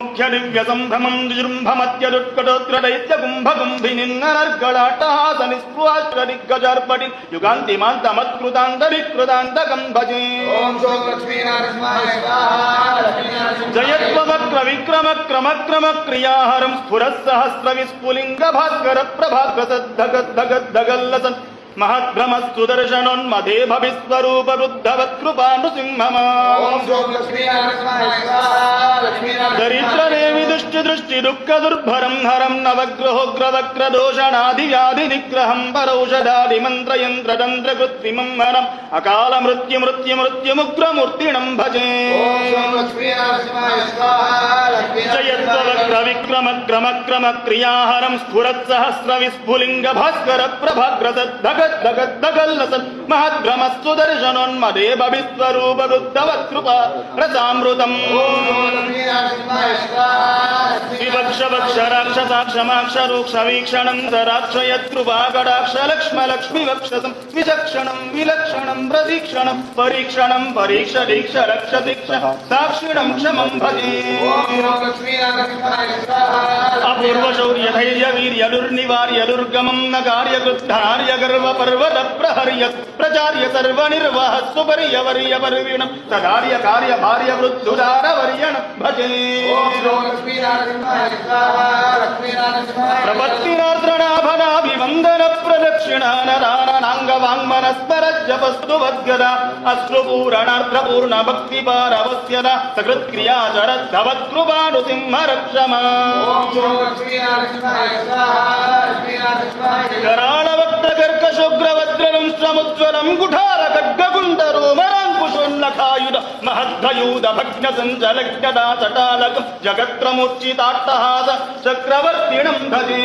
దివ్యసంభ్రమం జృంభమత్యదుత్కటోత్రదైత్యగుంభగుంభినిన్నర్గళాటాసనిస్పృహాశ్రదిగ్గజార్పటి యుగాంతిమాంతమత్కృతాంతరికృతాంతకం భజే. జయత్వవక్ర విక్రమ క్రమ క్రమ క్రియాహరం స్ఫురస్సహస్ర విస్ఫులింగ భాస్కర ప్రభాగ్రసద్ధగద్ధగద్ధగల్లసన్ महद्भ्रम सुदर्शनोन्मदे भविस्वरूप वृद्धवत्कृपा नृसिंहमा. दरिद्रनेमि दृष्टि दृष्टि दुःख दुर्भरं हरं नवग्रहोग्रवक्र दोषणादि व्याधि निग्रहं परौषधादि मंत्र यंत्र तंत्र कृत्रिमं हरं अकाल मृत्यु मृत्यु मृत्युमुग्रमूर्तिणं भजे. जयत्ववक्र विक्रम क्रम क्रम क्रियाहरं स्फुरत्सहस्र विस्फुलिंग भास्कर प्रभाग्रसद्धग दगल्लसन् महद्भ्रमस्सुदर्शनोन्मदे भविस्वरूप वृद्धवत्कृपा रसामृतम्. विवक्ष वक्ष राक्षसाक्षमाक्ष रूक्ष वीक्षणं सराक्षयत्कृपा कटाक्ष लक्ष्म लक्ष्मी वक्षसं विचक्षणं विलक्षणं प्रदीक्षणं परीक्षणं परीक्ष दीक्ष रक्ष दीक्ष साक्षिणं क्षमं भजे. अपूर्व शौर्य धैर्य वीर्य दुर्निवार्य दुर्गमं न कार्यकृद्धार्य गर्व पर्वत प्रहर्य प्रचार्य सर्वनिर्वाह सुपर्यवर्य वर्विणं तदार्य कार्य भार्य वृद्धुदार वर्यण भजे. प्रपत्तिनार्द्रणाभनाभिवन्दन प्रदक्षिणा नराणाङ्गवाङ्मनस्मरज्जपस्तुवद्गदा अश्रुपूरणार्द्रपूर्ण भक्तिपारवस्यदा सकृत्क्रिया चरद्धवत्कृपानुसिंह रक्षमा. कराळवक्त्रकर्कशुग्रवज्रलं समुज्ज्वलं कुठार खड्गकुण्डरोमराङ्कुशोन्नखायुध महद्धयूध भग्नसञ्चलज्ञदा चटालकं जगत्रमुच्चिताट्टहास चक्रवर्तिणं भजे.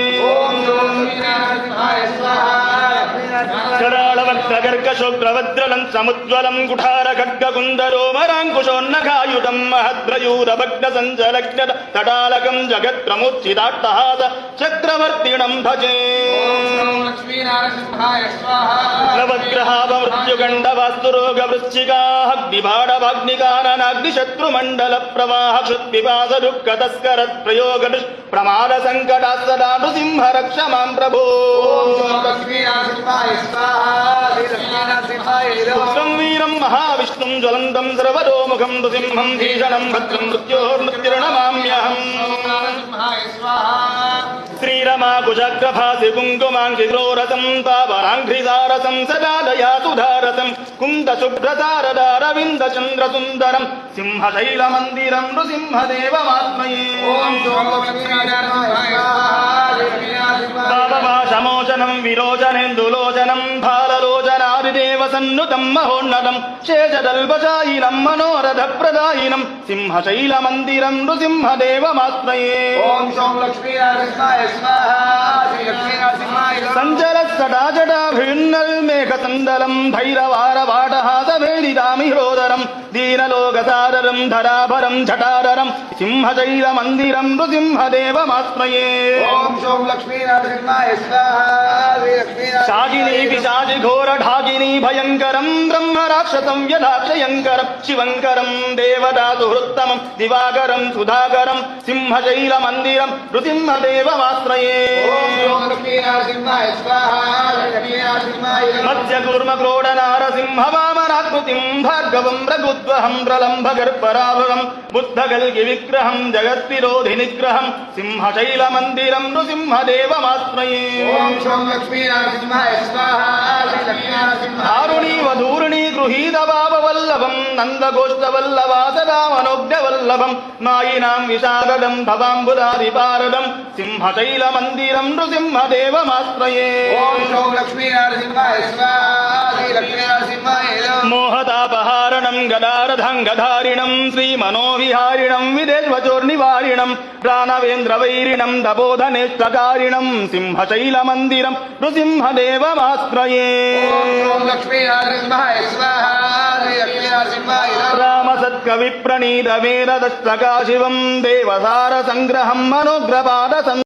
कराळवक्त्रकर्कशुग्रवज्रलं समुज्ज्वलं कुठार खड्गकुण्डरोमराङ्कुशोन्नखायुधं महद्रयूध भग्नसञ्चलज्ञद तटालकं जगत्रमुच्चिताट्टहास चक्रवर्तिणं भजे. नवग्रहावमृत्युगण्डवास्तुरोगवृश्चिकाग्निबाणवाग्निकाननाग्निशत्रुमण्डल प्रवाह क्षुत्पिपास दुःख तस्करत् प्रयोग प्रमाद संकटा सदा नृसिंह रक्ष मां प्रभो. पुत्रं वीरं महाविष्णुं ज्वलन्तं सर्वतोमुखं नृसिंहं भीषणं भद्रं मृत्योर्मृत्युर्नमाम्यहम्. श्रीरमा कुशग्रभासि कुङ्कुमाङ्गि क्रोरसं पावराङ्घ्रिसारसं सदा दयासुधारसं कुन्दशुभ्रसारदारविन्दचन्द्रसुन्दरं सिंहशैलमन्दिरं नृसिंहदेवमात्मये. पापपाशमोचनं विरोचनेन्दुलोचनं भाललोचनादिदेवसन्नुतं महोन्नतं शेषदल्पशायिनं मनोरथप्रदायिनं सिंहशैलमन्दिरं नृसिंहदेवमात्मये. सञ्चलत्सटाजटाभिन्नल्मेघसन्दलं भैरवारवाटहासभेदितामिहोदरं दीनलोकसादरं धराभरं झटाररं सिंहशैलमन्दिरं नृसिंहदेवमात्मये. शाकिनी पिशाचि घोरढाकिनी भयङ्करं ब्रह्मराक्षसं यदाक्षयङ्करं शिवङ्करं देवदासुहृत्तमं दिवाकरं सुधाकरं सिंहशैलमन्दिरं नृसिंहदेवमाश्रये. मत्स्यकूर्मक्रोडनारसिंहवामनाकृतिं भार्गवं रघुद्वहं प्रलम्भगर्भराभवं बुद्धकल्किविग्रहं जगद्विरोधिनिग्रहं सिंहशैलमन्दिरं नृसिंहदेवमाश्रये. आरुणीवधूर्णी गृहीतभाववल्लभं नन्दगोष्ठवल्लभा सदा मनोज्ञवल्लभं मायिनां विशारदं भवाम्बुदादिपारदं सिंहशैलमन्दिरं नृसिंहदेवमाश्रये. मोहतापहारणं गदारधाङ्गधारिणं श्रीमनोविहारिणं विदेश्वचोर्निवारिणं प्राणवेन्द्रवैरिणं तपोधनेष्टकारिणं सिंहशैलमन्दिरं नृसिंहदेवमाश्रये. रामसत्कविप्रणीतवेददस्तकाशिवं देवसारसङ्ग्रहं मनोग्रपाद